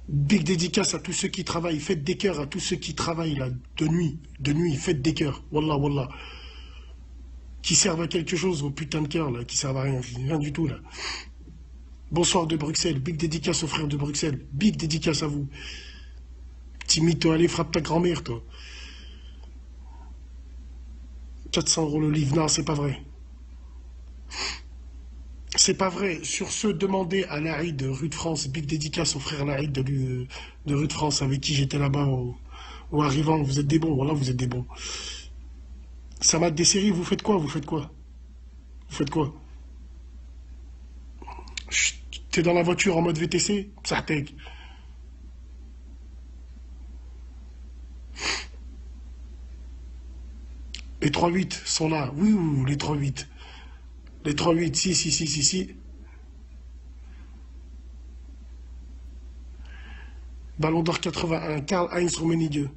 Big dédicace à tous ceux qui travaillent. Faites des cœurs à tous ceux qui travaillent là, de nuit. De nuit, faites des cœurs. Wallah, wallah. Qui servent à quelque chose, vos putains de cœurs là, qui servent à rien. Rien du tout là. Bonsoir de Bruxelles. Big dédicace aux frères de Bruxelles. Big dédicace à vous. Petit mytho, allez, frappe ta grand-mère, toi. 400 € le livre. Non, c'est pas vrai. C'est pas vrai. Sur ce, demandez à Larry de rue de France, big dédicace au frère Larry de rue de France, avec qui j'étais là-bas au arrivant. Vous êtes des bons, voilà, vous êtes des bons. Ça mate des séries, vous faites quoi? Vous faites quoi? Vous faites quoi? Chut, t'es dans la voiture en mode VTC? Psartek. Les 3-8 sont là. Oui, oui, oui, les 3-8. Les 3-8, si, si, si, si, si. Ballon d'or 81, Karl-Heinz Rummenigge.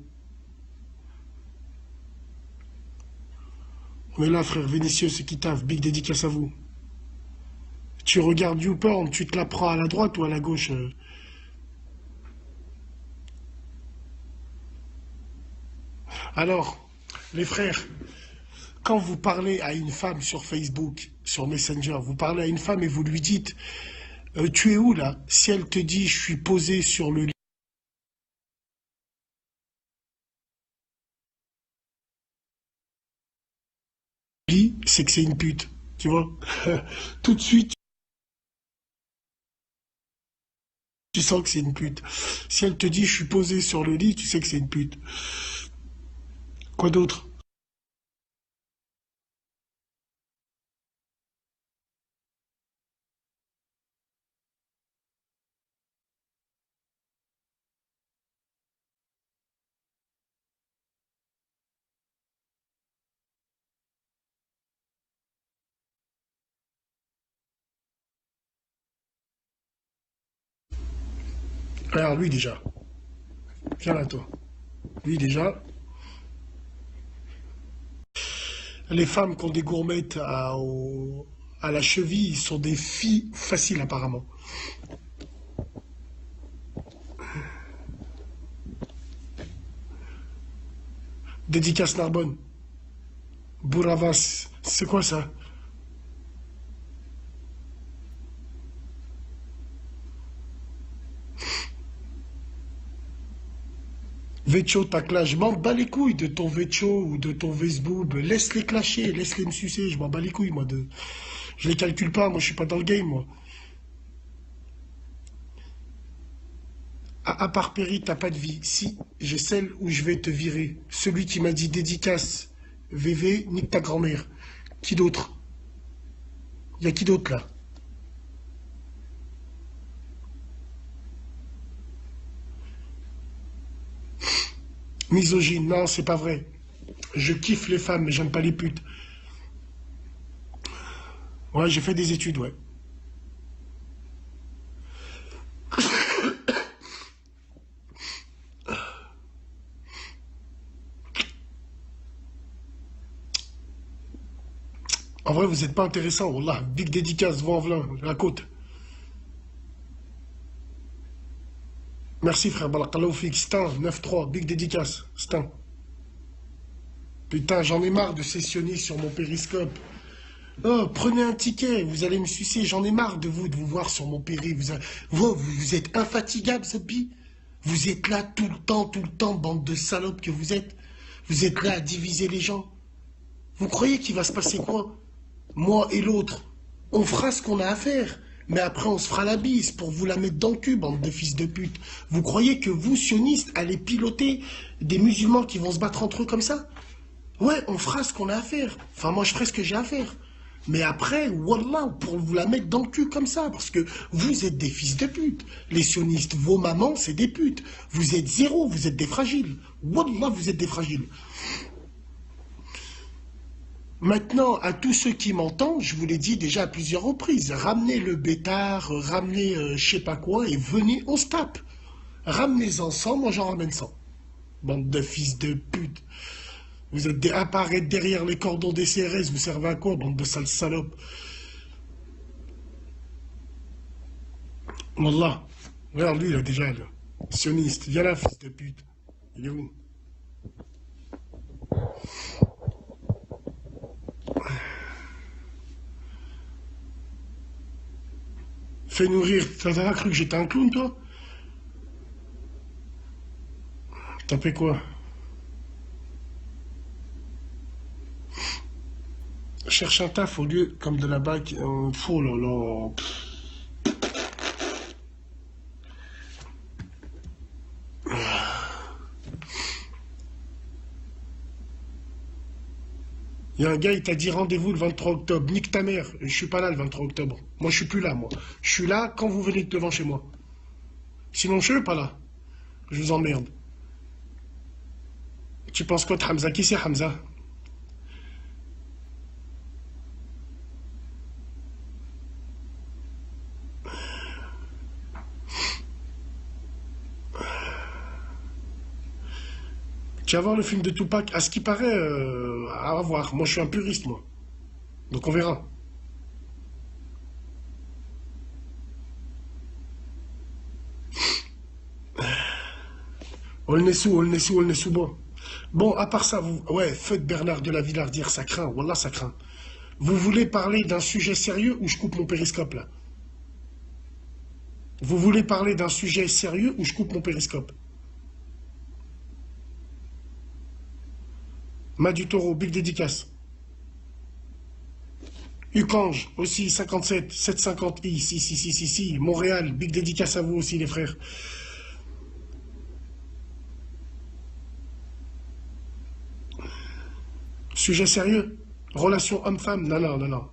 On est là, frère Vinicius, c'est qui taffe. Big dédicace à vous. Tu regardes YouPorn, tu te la prends à la droite ou à la gauche Alors, les frères, quand vous parlez à une femme sur Facebook, sur Messenger, vous parlez à une femme et vous lui dites tu es où là? Si elle te dit je suis posé sur le lit, c'est que c'est une pute. Tu vois? Tout de suite, tu sens que c'est une pute. Si elle te dit je suis posé sur le lit, tu sais que c'est une pute. Quoi d'autre? Alors lui déjà. Viens là toi. Lui déjà. Les femmes qui ont des gourmettes à la cheville sont des filles faciles apparemment. Dédicace Narbonne. Bouravas. C'est quoi ça? Vecho, ta clash. Je m'en bats les couilles de ton Vecho ou de ton Vesboob. Laisse-les clasher, laisse-les me sucer. Je m'en bats les couilles, moi. Je les calcule pas, moi, je suis pas dans le game, moi. À part Perry, t'as pas de vie. Si, j'ai celle où je vais te virer. Celui qui m'a dit dédicace, VV, nique ta grand-mère. Qui d'autre? Y a qui d'autre, là? Misogyne, non, c'est pas vrai. Je kiffe les femmes, mais j'aime pas les putes. Ouais, j'ai fait des études, ouais. En vrai, vous êtes pas intéressant, wallah. Big dédicace, vent en velin, la côte. Merci, frère Balakalao Fix. Stin, 9-3, big dédicace. Stin. Putain, j'en ai marre de sessionner sur mon périscope. Oh, prenez un ticket, vous allez me sucer. J'en ai marre de vous voir sur mon péri. Vous êtes infatigable, cette bille. Vous êtes là tout le temps, bande de salopes que vous êtes. Vous êtes là à diviser les gens. Vous croyez qu'il va se passer quoi? Moi et l'autre, on fera ce qu'on a à faire. Mais après, on se fera la bise pour vous la mettre dans le cul, bande de fils de pute. Vous croyez que vous, sionistes, allez piloter des musulmans qui vont se battre entre eux comme ça? Ouais, on fera ce qu'on a à faire. Enfin, moi, je ferai ce que j'ai à faire. Mais après, wallah, pour vous la mettre dans le cul comme ça, parce que vous êtes des fils de pute. Les sionistes, vos mamans, c'est des putes. Vous êtes zéro, vous êtes des fragiles. Wallah, vous êtes des fragiles. Maintenant, à tous ceux qui m'entendent, je vous l'ai dit déjà à plusieurs reprises, ramenez le bétard, ramenez je sais pas quoi, et venez, on se tape. Ramenez-en 100, moi j'en ramène 100. Bande de fils de pute. Vous êtes des apparaître derrière les cordons des CRS, vous servez à quoi, bande de sales salopes? Wallah. Regarde lui, là, déjà, là. Sioniste, viens là, fils de pute. Il est où? Fais nourrir. T'as cru que j'étais un clown, toi? T'as fait quoi? Cherche un taf au lieu, comme de la bague. Oh là là. Il y a un gars, il t'a dit rendez-vous le 23 octobre. Nique ta mère. Je suis pas là le 23 octobre. Moi, je suis plus là, moi. Je suis là quand vous venez devant chez moi. Sinon, je suis pas là. Je vous emmerde. Tu penses quoi de Hamza? Qui c'est Hamza? Tu vas voir le film de Tupac. À ce qui paraît, à voir. Moi, je suis un puriste, moi. Donc, on verra. Ol Nessou, bon. Bon, à part ça, vous... Ouais, feu de Bernard de la Villardière, ça craint. Wallah, ça craint. Vous voulez parler d'un sujet sérieux ou je coupe mon périscope, là? Vous voulez parler d'un sujet sérieux ou je coupe mon périscope? Madu Taureau, big dédicace. Ucange, aussi 57, 750i, si. Montréal, big dédicace à vous aussi, les frères. Sujet sérieux? Relation homme-femme? Non.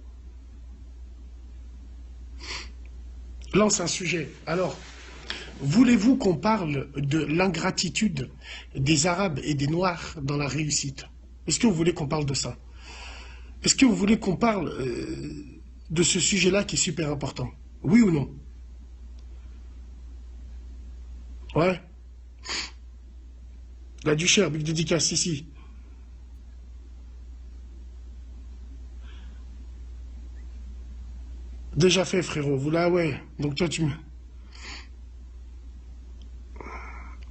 Lance un sujet. Alors, voulez-vous qu'on parle de l'ingratitude des Arabes et des Noirs dans la réussite? Est-ce que vous voulez qu'on parle de ça? Est-ce que vous voulez qu'on parle de ce sujet-là qui est super important? Oui ou non? Ouais. La Duchère, big dédicace, ici. Déjà fait, frérot. Vous là, ouais. Donc toi, tu me...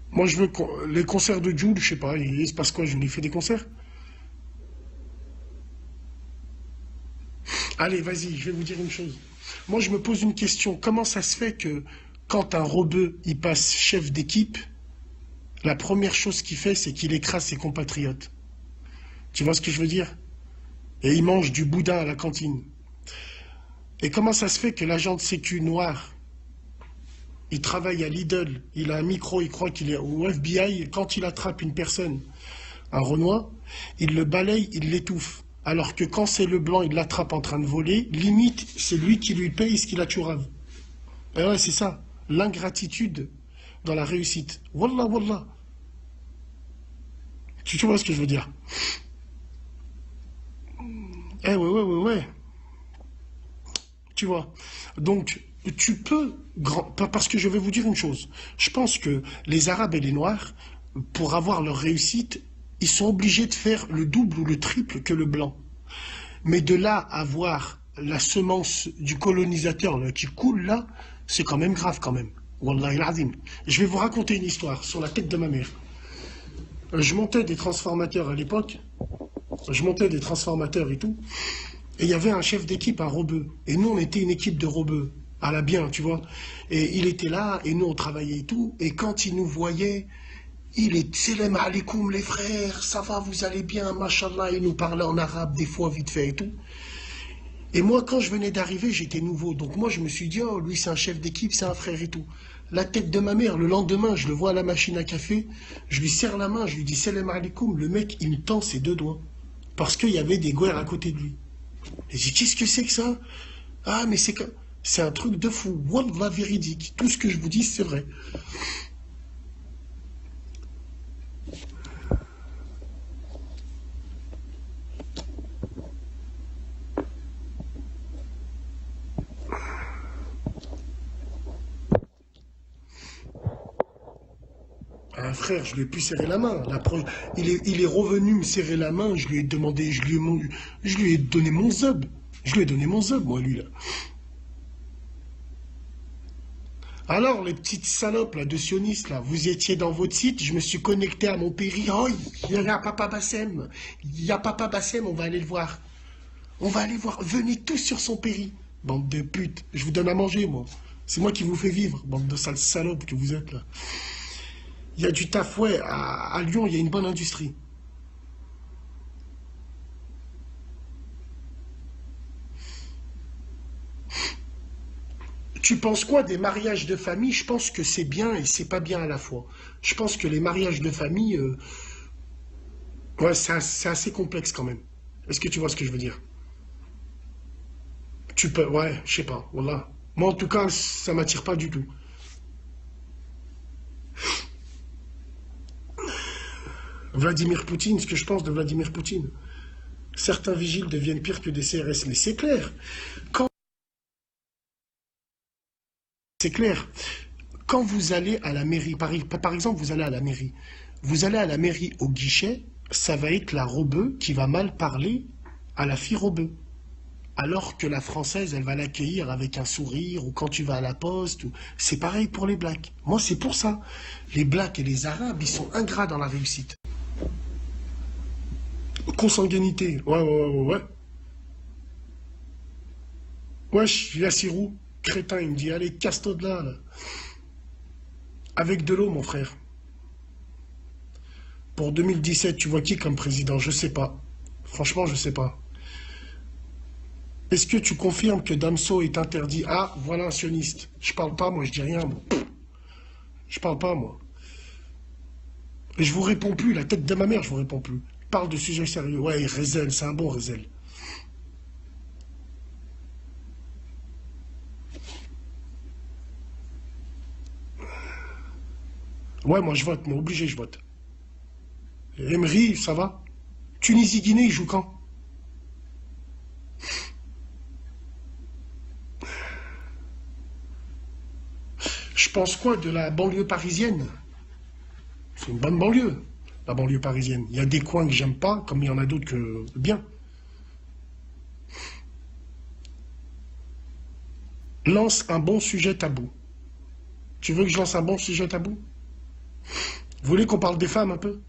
Moi, je veux les concerts de Jules, je sais pas, il se passe quoi? Je lui fais des concerts? Allez, vas-y, je vais vous dire une chose. Moi, je me pose une question. Comment ça se fait que quand un rebeu, il passe chef d'équipe, la première chose qu'il fait, c'est qu'il écrase ses compatriotes? Tu vois ce que je veux dire? Et il mange du boudin à la cantine. Et comment ça se fait que l'agent de sécu noir, il travaille à Lidl, il a un micro, il croit qu'il est au FBI, et quand il attrape une personne, un Renoir, il le balaye, il l'étouffe. Alors que quand c'est le blanc, il l'attrape en train de voler, limite, c'est lui qui lui paye ce qu'il a tué. Et ouais, c'est ça, l'ingratitude dans la réussite. Wallah. Tu vois ce que je veux dire? Eh ouais. Tu vois. Donc, tu peux, parce que je vais vous dire une chose. Je pense que les Arabes et les Noirs, pour avoir leur réussite, ils sont obligés de faire le double ou le triple que le blanc. Mais de là à voir la semence du colonisateur là, qui coule là, c'est quand même grave quand même. Wallahi al-azim. Je vais vous raconter une histoire sur la tête de ma mère. Je montais des transformateurs à l'époque. Je montais des transformateurs et tout. Et il y avait un chef d'équipe, un rebeu. Et nous, on était une équipe de rebeux. À la bien, tu vois. Et il était là, et nous, on travaillait et tout. Et quand il nous voyait, il est Salam alaikum, les frères, ça va, vous allez bien, machallah. Il nous parlait en arabe, des fois, vite fait et tout. Et moi, quand je venais d'arriver, j'étais nouveau. Donc moi, je me suis dit, oh, lui, c'est un chef d'équipe, c'est un frère et tout. La tête de ma mère, le lendemain, je le vois à la machine à café, je lui serre la main, je lui dis Salam alaikum. Le mec, il me tend ses deux doigts. Parce qu'il y avait des guerres à côté de lui. Et j'ai dit, qu'est-ce que c'est que ça? Ah, mais c'est un truc de fou. Wallah, véridique. Tout ce que je vous dis, c'est vrai. Un frère, je lui ai plus serré la main. Il est revenu me serrer la main, je lui ai demandé, je lui ai donné mon zob. Je lui ai donné mon zob, moi, lui, là. Alors, les petites salopes là, de sionistes, là, vous étiez dans votre site, je me suis connecté à mon péri. Oh, il y a Papa Bassem. Il y a Papa Bassem, on va aller le voir. On va aller voir. Venez tous sur son péri. Bande de putes. Je vous donne à manger, moi. C'est moi qui vous fais vivre, bande de sales salopes que vous êtes là. Il y a du taf, ouais. À Lyon, il y a une bonne industrie. Tu penses quoi des mariages de famille? Je pense que c'est bien et c'est pas bien à la fois. Je pense que les mariages de famille, ouais, c'est assez complexe quand même. Est-ce que tu vois ce que je veux dire? Tu peux, ouais, je sais pas, voilà. Moi, en tout cas, ça m'attire pas du tout. Vladimir Poutine, ce que je pense de Vladimir Poutine. Certains vigiles deviennent pires que des CRS, mais c'est clair. Quand, c'est clair. Quand vous allez à la mairie, par exemple, vous allez à la mairie, vous allez à la mairie au guichet, ça va être la rebeu qui va mal parler à la fille rebeu. Alors que la française, elle va l'accueillir avec un sourire, ou quand tu vas à la poste, c'est pareil pour les blacks. Moi, c'est pour ça. Les blacks et les arabes, ils sont ingrats dans la réussite. Consanguinité, ouais, ouais, ouais, ouais. Wesh, Yassirou, crétin, il me dit, allez, casse-toi de là, là. Avec de l'eau, mon frère. Pour 2017, tu vois qui comme président? Je sais pas. Franchement, je sais pas. Est-ce que tu confirmes que Damso est interdit? Ah, voilà un sioniste. Je parle pas, moi, je dis rien, moi. Je parle pas, moi. Et je vous réponds plus, la tête de ma mère, je vous réponds plus. Parle de sujets sérieux. Ouais, Rezel, c'est un bon Rezel. Ouais, moi je vote, moi obligé, je vote. Emery, ça va? Tunisie-Guinée, il joue quand? Je pense quoi de la banlieue parisienne? C'est une bonne banlieue, la banlieue parisienne. Il y a des coins que j'aime pas, comme il y en a d'autres que bien. Lance un bon sujet tabou. Tu veux que je lance un bon sujet tabou? Vous voulez qu'on parle des femmes un peu?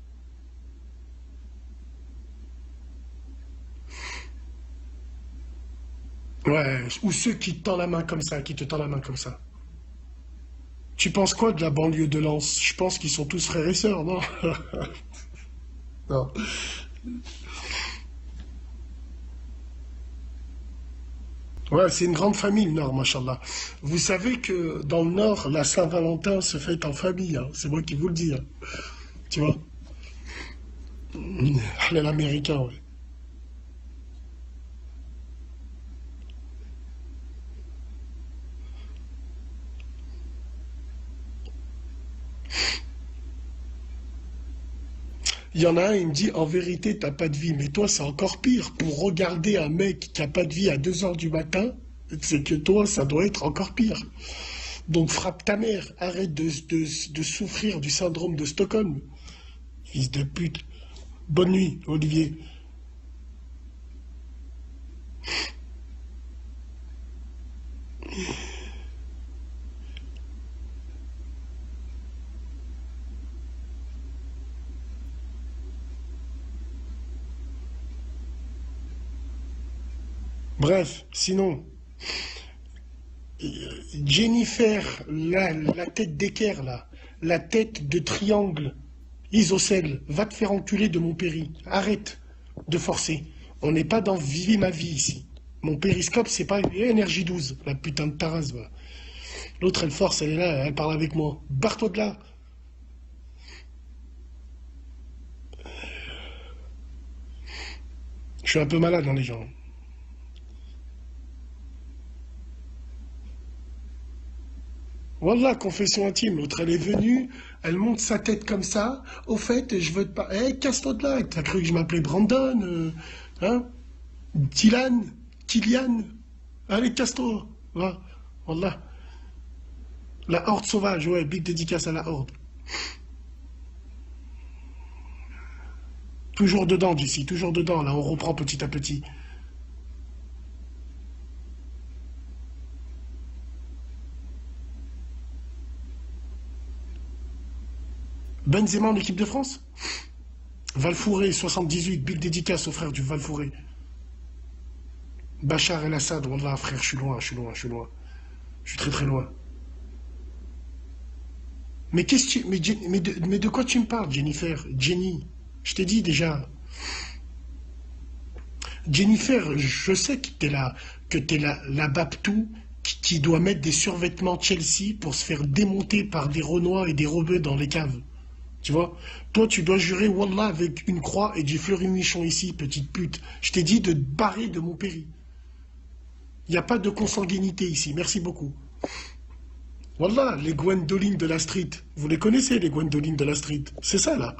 Ouais, ou ceux qui te tendent la main comme ça, qui te tendent la main comme ça. Tu penses quoi de la banlieue de Lens? Je pense qu'ils sont tous frères et sœurs, non? Non. Ouais, c'est une grande famille, le Nord, machallah. Vous savez que dans le Nord, la Saint-Valentin se fête en famille, hein. C'est moi qui vous le dis, hein. Tu vois? Halal américain, ouais. Il y en a un, il me dit, en vérité, t'as pas de vie. Mais toi, c'est encore pire. Pour regarder un mec qui a pas de vie à 2 heures du matin, c'est que toi, ça doit être encore pire. Donc frappe ta mère. Arrête de souffrir du syndrome de Stockholm. Fils de pute. Bonne nuit, Olivier. Bref, sinon, Jennifer, la tête d'équerre, là, la tête de triangle, isocèle, va te faire enculer de mon péri. Arrête de forcer. On n'est pas dans Vivi ma vie ici. Mon périscope, c'est pas énergie 12, la putain de Taras, va. L'autre, elle force, elle est là, elle parle avec moi. Barre-toi de là. Je suis un peu malade, dans les gens. Wallah, confession intime, l'autre elle est venue, elle monte sa tête comme ça, au fait, je veux te pas. Eh, casse-toi de là, t'as cru que je m'appelais Brandon, hein? Dylan, Kylian, allez, casse-toi, va, Wallah. La horde sauvage, ouais, big dédicace à la horde. Toujours dedans, d'ici, toujours dedans, là, on reprend petit à petit. Benzema en équipe de France. Valfouré, 78, big dédicace au frère du Valfouré. Bachar el-Assad, wallah frère, je suis loin, je suis loin, je suis loin. Je suis très très loin. Mais, qu'est-ce que tu, mais de quoi tu me parles, Jennifer? Jenny, je t'ai dit déjà. Jennifer, je sais que t'es la Baptou qui doit mettre des survêtements Chelsea pour se faire démonter par des Renois et des Rebeux dans les caves. Tu vois? Toi, tu dois jurer Wallah avec une croix et du fleury-michon ici, petite pute. Je t'ai dit de te barrer de mon péri. Il n'y a pas de consanguinité ici. Merci beaucoup. Wallah, les Gwendolyn de la street. Vous les connaissez, les Gwendolyn de la street. C'est ça, là.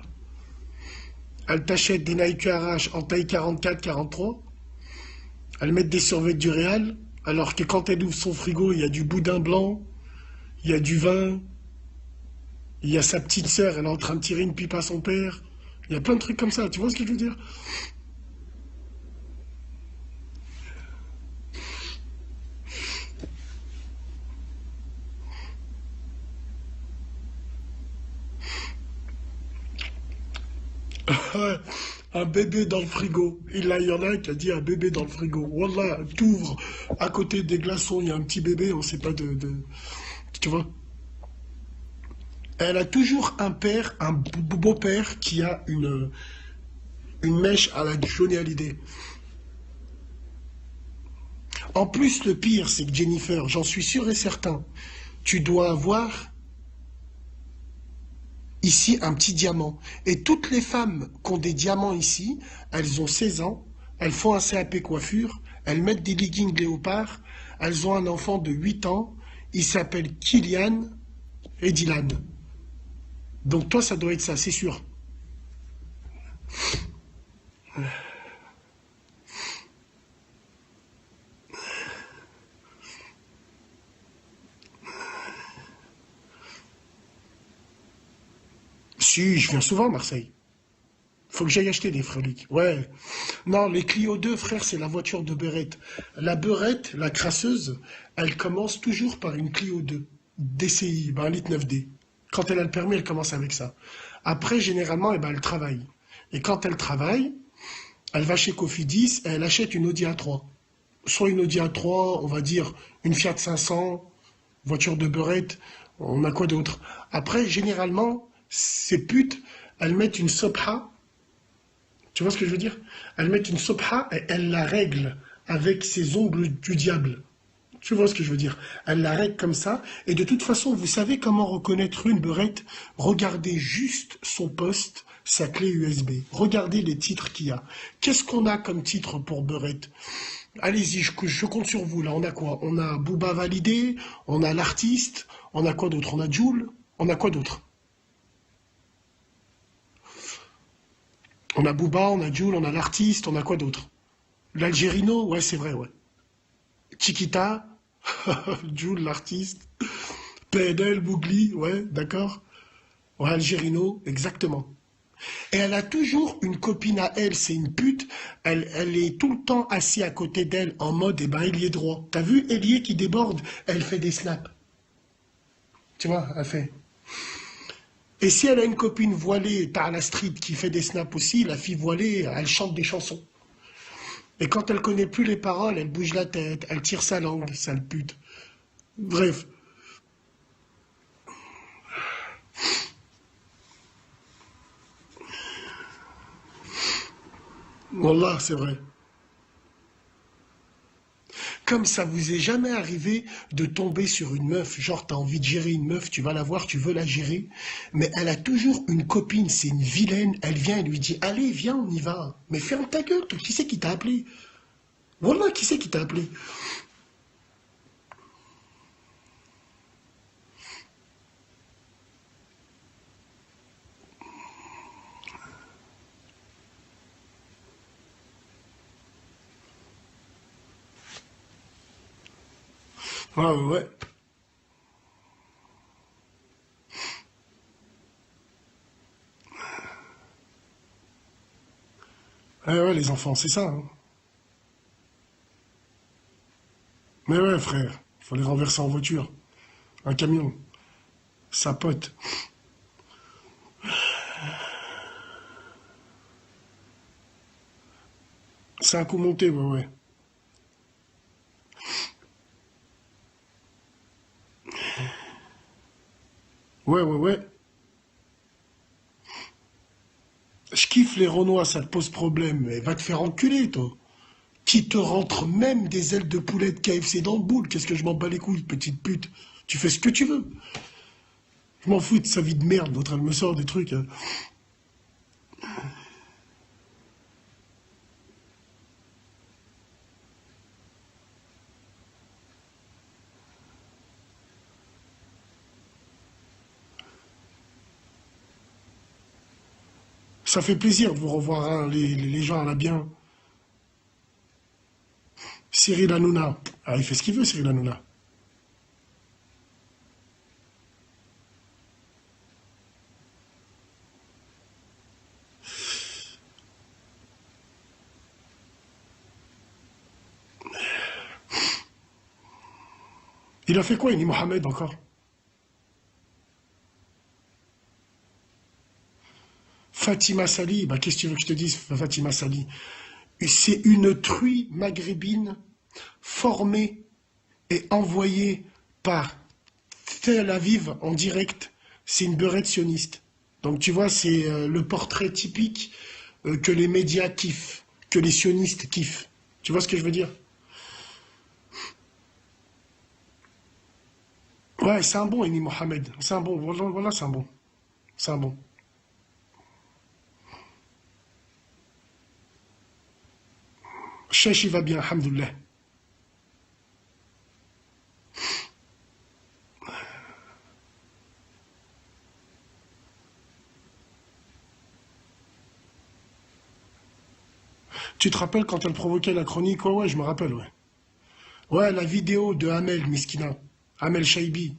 Elles t'achètent des Nike Arrache en taille 44, 43. Elles mettent des survêtements du Real. Alors que quand elle ouvre son frigo, il y a du boudin blanc, il y a du vin, il y a sa petite sœur, elle est en train de tirer une pipe à son père. Il y a plein de trucs comme ça. Tu vois ce que je veux dire? Ouais, un bébé dans le frigo. Il y en a un qui a dit un bébé dans le frigo. Wallah, t'ouvres, à côté des glaçons, il y a un petit bébé, on sait pas Tu vois? Elle a toujours un père, un beau-père qui a une mèche à la Johnny Hallyday. En plus, le pire, c'est que Jennifer, j'en suis sûr et certain, tu dois avoir ici un petit diamant. Et toutes les femmes qui ont des diamants ici, elles ont 16 ans, elles font un CAP coiffure, elles mettent des leggings léopard, elles ont un enfant de 8 ans, il s'appelle Kylian et Dylan. Donc toi, ça doit être ça, c'est sûr. Si, je viens souvent à Marseille. Faut que j'aille acheter des freliques. Ouais. Non, les Clio 2, frère, c'est la voiture de Beurette. La Beurette, la crasseuse, elle commence toujours par une Clio 2. DCI, ben, un litre 9D. Quand elle a le permis, elle commence avec ça. Après, généralement, eh ben, elle travaille. Et quand elle travaille, elle va chez Cofidis et elle achète une Audi A3. Soit une Audi A3, on va dire une Fiat 500, voiture de Beurette, on a quoi d'autre? Après, généralement, ces putes, elles mettent une Sopra. Tu vois ce que je veux dire? Elles mettent une sopra et elles la règlent avec ses ongles du diable. Tu vois ce que je veux dire? Elles la règlent comme ça. Et de toute façon, vous savez comment reconnaître une beurette? Regardez juste son poste, sa clé USB. Regardez les titres qu'il y a. Qu'est-ce qu'on a comme titre pour beurette? Allez-y, je compte sur vous. Là, on a quoi? On a Booba validé, on a l'artiste, on a quoi d'autre? On a Joule, on a quoi d'autre? On a Booba, on a Jul, on a l'artiste, on a quoi d'autre? L'Algérino, ouais, c'est vrai, ouais. Chiquita, Jul, l'artiste. PNL, Bougli, ouais, d'accord. Ouais, Algérino, exactement. Et elle a toujours une copine à elle, c'est une pute. Elle est tout le temps assise à côté d'elle en mode, eh ben, ailier droit. T'as vu, ailier qui déborde, elle fait des snaps. Tu vois, elle fait. Et si elle a une copine voilée, t'as la street qui fait des snaps aussi, la fille voilée, elle chante des chansons. Et quand elle connaît plus les paroles, elle bouge la tête, elle tire sa langue, sale pute. Bref, Wallah, c'est vrai. Comme ça vous est jamais arrivé de tomber sur une meuf, genre t'as envie de gérer une meuf, tu vas la voir, tu veux la gérer, mais elle a toujours une copine, c'est une vilaine, elle vient, elle lui dit, allez, viens, on y va. Mais ferme ta gueule, toi, qui c'est qui t'a appelé? Wallah, qui c'est qui t'a appelé? Ouais, ouais, ouais. Ouais, ouais, les enfants, c'est ça, hein. Mais ouais, frère, faut les renverser en voiture. Un camion, sa pote. C'est un coup monté, ouais, ouais. Ouais, ouais, ouais. Je kiffe les Renois, ça te pose problème. Mais va te faire enculer, toi. Qui te rentre même des ailes de poulet de KFC dans le boule. Qu'est-ce que je m'en bats les couilles, petite pute. Tu fais ce que tu veux. Je m'en fous de sa vie de merde. L'autre, elle me sort des trucs. Ça fait plaisir de vous revoir, hein, les gens à la bien. Cyril Hanouna. Ah, il fait ce qu'il veut, Cyril Hanouna. Il a fait quoi, Ini Mohamed, encore? Fatima Sali, bah, qu'est-ce que tu veux que je te dise, Fatima Sali? C'est une truie maghrébine formée et envoyée par Tel Aviv en direct. C'est une beurette sioniste. Donc tu vois, c'est le portrait typique que les médias kiffent, que les sionistes kiffent. Tu vois ce que je veux dire? Ouais, c'est un bon, Eni Mohamed. C'est un bon, voilà, voilà, c'est un bon. C'est un bon. Cheikh, il va bien, alhamdoulilah. Tu te rappelles quand elle provoquait la chronique? Ouais, ouais, je me rappelle, ouais. Ouais, la vidéo de Amel Miskina, Amel Shaibi,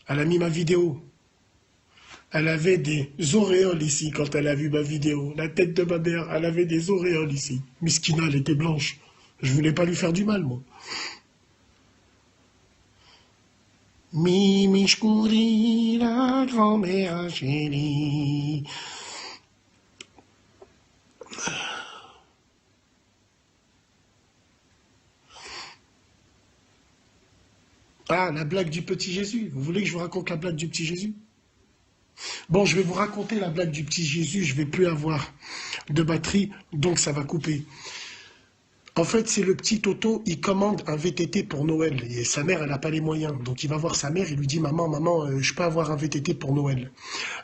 elle a mis ma vidéo. Elle avait des auréoles ici quand elle a vu ma vidéo. La tête de ma mère, elle avait des auréoles ici. Miskina, elle était blanche. Je voulais pas lui faire du mal, moi. Mimi Shkouri, la grand-mère chérie. Ah, la blague du petit Jésus. Vous voulez que je vous raconte la blague du petit Jésus? Bon, je vais vous raconter la blague du petit Jésus. Je vais plus avoir de batterie, donc ça va couper. En fait, c'est le petit Toto, il commande un VTT pour Noël. Et sa mère, elle n'a pas les moyens. Donc il va voir sa mère, il lui dit, maman, maman, je peux avoir un VTT pour Noël.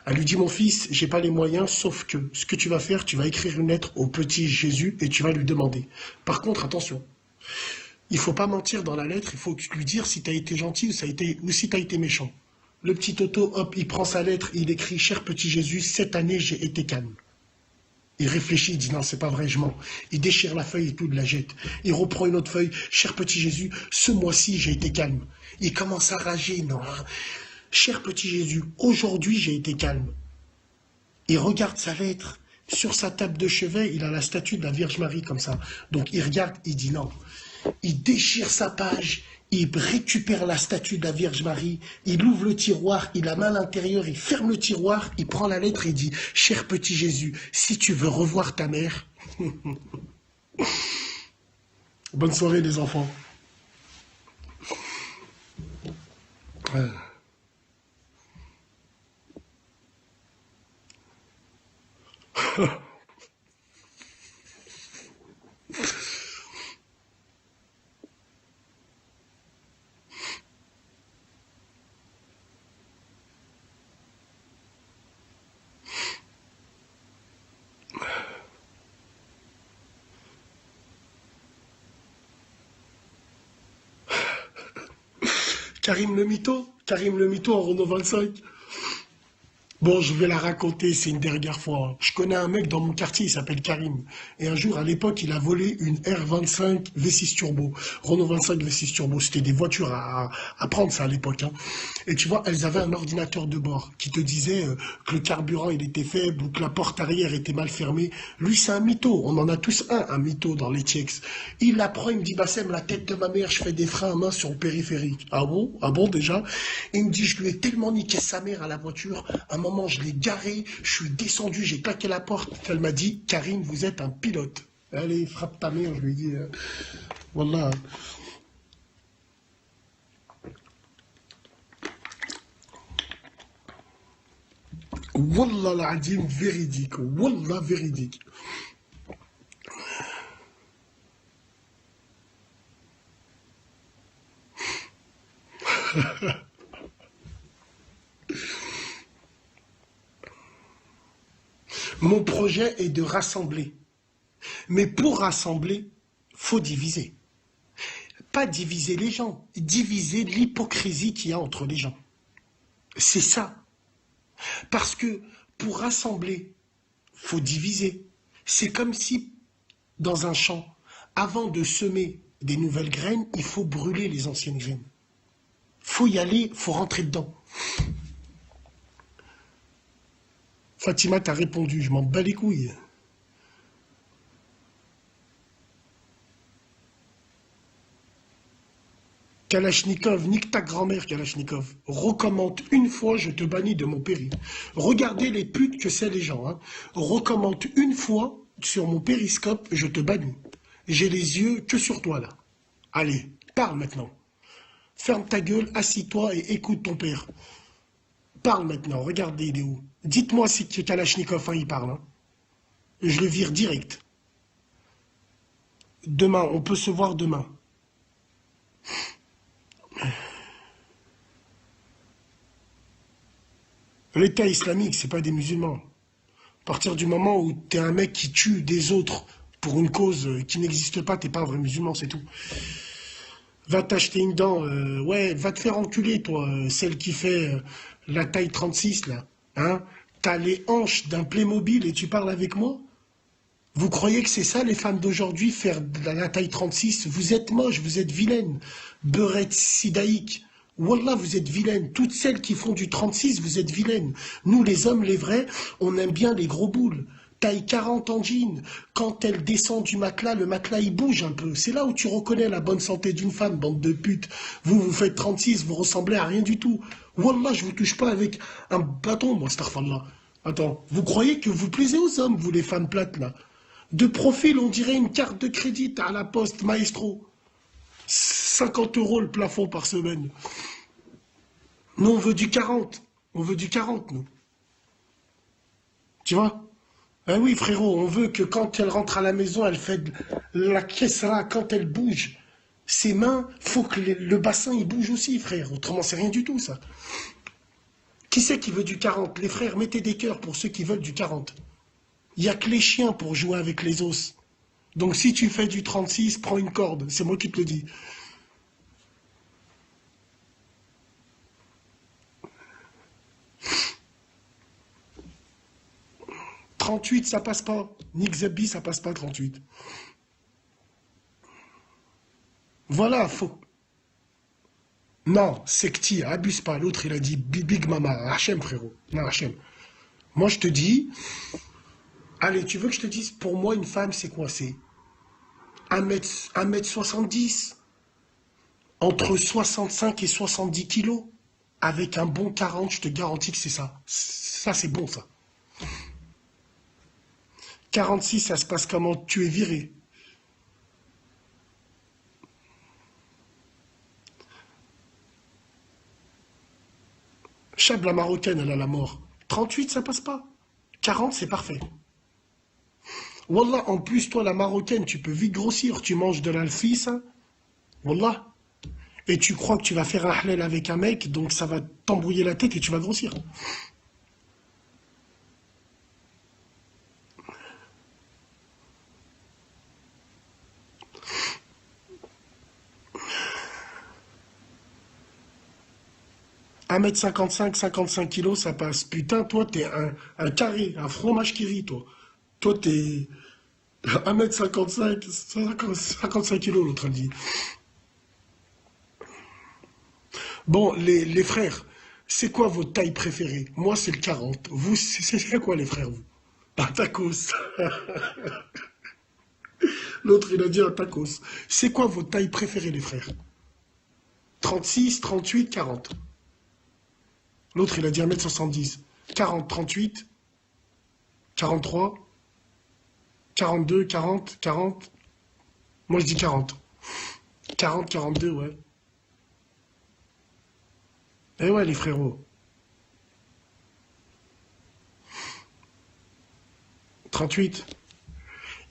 Elle lui dit, mon fils, j'ai pas les moyens, sauf que ce que tu vas faire, tu vas écrire une lettre au petit Jésus et tu vas lui demander. Par contre, attention, il faut pas mentir dans la lettre, il faut lui dire si tu as été gentil ou si tu as été méchant. Le petit Toto, hop, il prend sa lettre, il écrit, cher petit Jésus, cette année j'ai été calme. Il réfléchit, il dit non, c'est pas vrai, je mens. Il déchire la feuille et tout, il la jette. Il reprend une autre feuille. Cher petit Jésus, ce mois-ci, j'ai été calme. Il commence à rager, non. Cher petit Jésus, aujourd'hui, j'ai été calme. Il regarde sa lettre. Sur sa table de chevet, il a la statue de la Vierge Marie comme ça. Donc il regarde, il dit non. Il déchire sa page, il récupère la statue de la Vierge Marie, il ouvre le tiroir, il la met à l'intérieur, il ferme le tiroir, il prend la lettre et dit « Cher petit Jésus, si tu veux revoir ta mère... » Bonne soirée les enfants. Karim le mytho en Renault 25. Bon, je vais la raconter, c'est une dernière fois, hein. Je connais un mec dans mon quartier, il s'appelle Karim. Et un jour, à l'époque, il a volé une R25 V6 Turbo. Renault 25 V6 Turbo, c'était des voitures à prendre ça à l'époque, hein. Et tu vois, elles avaient un ordinateur de bord qui te disait que le carburant, il était faible ou que la porte arrière était mal fermée. Lui, c'est un mytho. On en a tous un mytho dans les TX. Il apprend, il me dit, Bassem, la tête de ma mère, je fais des freins à main sur le périphérique. Ah bon? Ah bon, déjà? Et il me dit, je lui ai tellement niqué sa mère à la voiture. À un moment, je l'ai garé, je suis descendu, j'ai claqué la porte. Elle m'a dit, Karim, vous êtes un pilote. Allez, frappe ta mère, je lui ai dit. Wallah. Wallah l'adime véridique. Wallah véridique. Mon projet est de rassembler. Mais pour rassembler, faut diviser. Pas diviser les gens, diviser l'hypocrisie qu'il y a entre les gens. C'est ça. Parce que pour rassembler, faut diviser. C'est comme si, dans un champ, avant de semer des nouvelles graines, il faut brûler les anciennes graines. Faut y aller, faut rentrer dedans. Fatima t'a répondu, je m'en bats les couilles. Kalachnikov, nique ta grand-mère, Kalachnikov. Recommande une fois, je te bannis de mon péri. Regardez les putes que c'est les gens. Hein. Recommande une fois sur mon périscope, je te bannis. J'ai les yeux que sur toi, là. Allez, parle maintenant. Ferme ta gueule, assis-toi et écoute ton père. Parle maintenant, regardez, il est où? Dites-moi si Kalachnikov, hein, il parle. Hein. Je le vire direct. Demain, on peut se voir demain. L'État islamique, c'est pas des musulmans. À partir du moment où t'es un mec qui tue des autres pour une cause qui n'existe pas, t'es pas un vrai musulman, c'est tout. Va t'acheter une dent, ouais, va te faire enculer, toi, celle qui fait la taille 36, là. Hein? T'as les hanches d'un Playmobil et tu parles avec moi? Vous croyez que c'est ça, les femmes d'aujourd'hui, faire la taille 36? Vous êtes moche, vous êtes vilaine. Beurette sidaïque. Wallah, vous êtes vilaine. Toutes celles qui font du 36, vous êtes vilaines. Nous, les hommes, les vrais, on aime bien les gros boules. Taille 40 en jean. Quand elle descend du matelas, le matelas, il bouge un peu. C'est là où tu reconnais la bonne santé d'une femme, bande de putes. Vous, vous faites 36, vous ressemblez à rien du tout. Wallah, je vous touche pas avec un bâton, moi, astaghfirullah. Attends, vous croyez que vous plaisez aux hommes, vous, les femmes plates, là? De profil, on dirait une carte de crédit à la poste, maestro. 50 € le plafond par semaine. Nous, on veut du 40. On veut du 40, nous. Tu vois? Ah oui, frérot, on veut que quand elle rentre à la maison, elle fait la caissera quand elle bouge. Ses mains, faut que le bassin, il bouge aussi, frère. Autrement, c'est rien du tout, ça. Qui c'est qui veut du 40? Les frères, mettez des cœurs pour ceux qui veulent du 40. Il n'y a que les chiens pour jouer avec les os. Donc si tu fais du 36, prends une corde. C'est moi qui te le dis. 38, ça passe pas. Nick Zebbi, ça passe pas 38. Voilà, faut... Non, Sekti, abuse pas. L'autre, il a dit Big Mama. Hachem, frérot. Non, Hachem. Moi, je te dis... Allez, tu veux que je te dise, pour moi, une femme, c'est quoi? C'est 1 m 70, entre 65 et 70 kilos, avec un bon 40, je te garantis que c'est ça. Ça, c'est bon, ça. 46, ça se passe comment? Tu es viré. Chab, la marocaine, elle a la mort. 38, ça passe pas. 40, c'est parfait. Wallah, en plus, toi, la marocaine, tu peux vite grossir. Tu manges de l'alfi, ça. Wallah. Et tu crois que tu vas faire un halal avec un mec, donc ça va t'embrouiller la tête et tu vas grossir. Un mètre 55, 55 kilos, ça passe. Putain, toi, t'es un carré, un fromage qui rit, toi. Toi, t'es 1 m 55, 55 kilos, l'autre, elle dit. Bon, les frères, c'est quoi votre taille préférée? Moi, c'est le 40. Vous, c'est quoi, les frères, vous? Un tacos. L'autre, il a dit un tacos. C'est quoi votre taille préférée, les frères? 36, 38, 40. L'autre, il a dit 1 m 70. 40, 38, 43. 42, 40, 40. Moi, je dis 40. 40, 42, ouais. Eh ouais, les frérots. 38.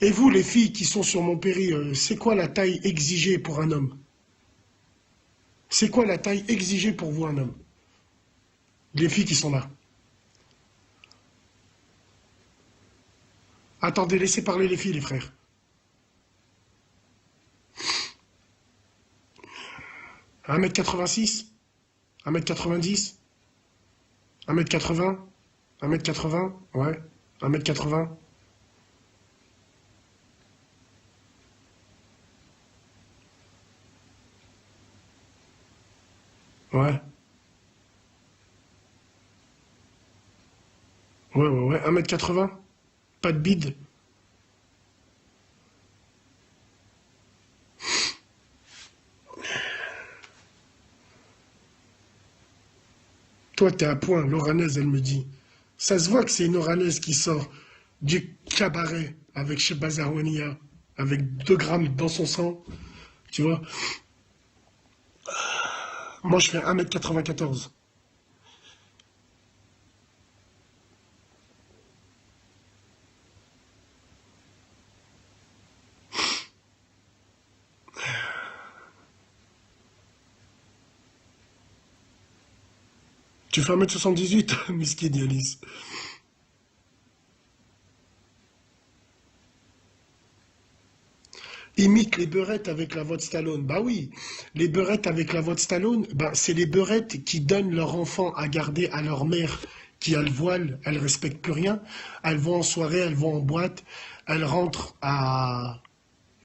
Et vous, les filles qui sont sur mon péri, c'est quoi la taille exigée pour un homme? C'est quoi la taille exigée pour vous, un homme? Les filles qui sont là. Attendez, laissez parler les filles, les frères. 1m86, 1m90, 1m80, 1m80, ouais, 1m80. Ouais, ouais, 1m80. Pas de bide. Toi, t'es à point, l'oranaise, elle me dit. Ça se voit que c'est une oranaise qui sort du cabaret avec chez Bazarouania, avec 2 grammes dans son sang, tu vois. Moi, je fais 1m94. Tu fais 1m78, Miskin Yanis. Imite les beurettes avec la voix de Stallone. Bah oui, les beurettes avec la voix de Stallone, bah, c'est les beurettes qui donnent leur enfant à garder à leur mère qui a le voile, elles respectent plus rien. Elles vont en soirée, elles vont en boîte, elles rentrent à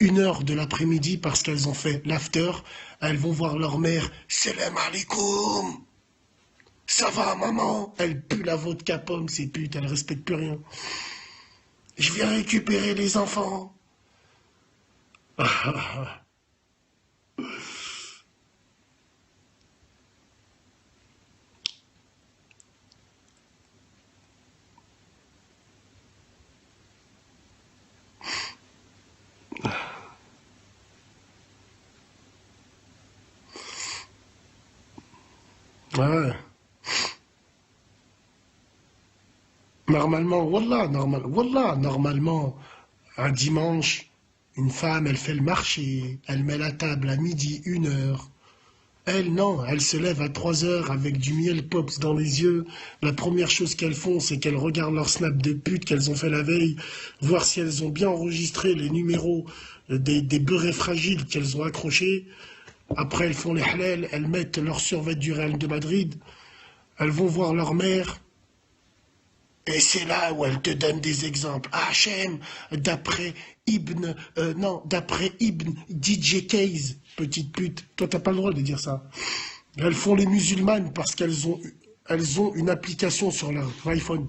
1 heure de l'après-midi parce qu'elles ont fait l'after. Elles vont voir leur mère. Salam alaikum. Ça va, maman? Elles puent la vodka pomme, ces putes, elles respectent plus rien. Je viens récupérer les enfants. Ouais. Normalement, wallah, normalement, un dimanche, une femme, elle fait le marché, elle met la table à midi, 1 heure. Elle, non, elle se lève à 3 heures avec du miel pops dans les yeux. La première chose qu'elles font, c'est qu'elles regardent leur snap de pute qu'elles ont fait la veille, voir si elles ont bien enregistré les numéros des beurrés fragiles qu'elles ont accrochés. Après, elles font les halal, elles mettent leur survêt du Real de Madrid. Elles vont voir leur mère. Et c'est là où elle te donne des exemples. Hachem, d'après Ibn, non, d'après Ibn DJ Case, petite pute. Toi, t'as pas le droit de dire ça. Elles font les musulmanes parce elles ont une application sur leur iPhone.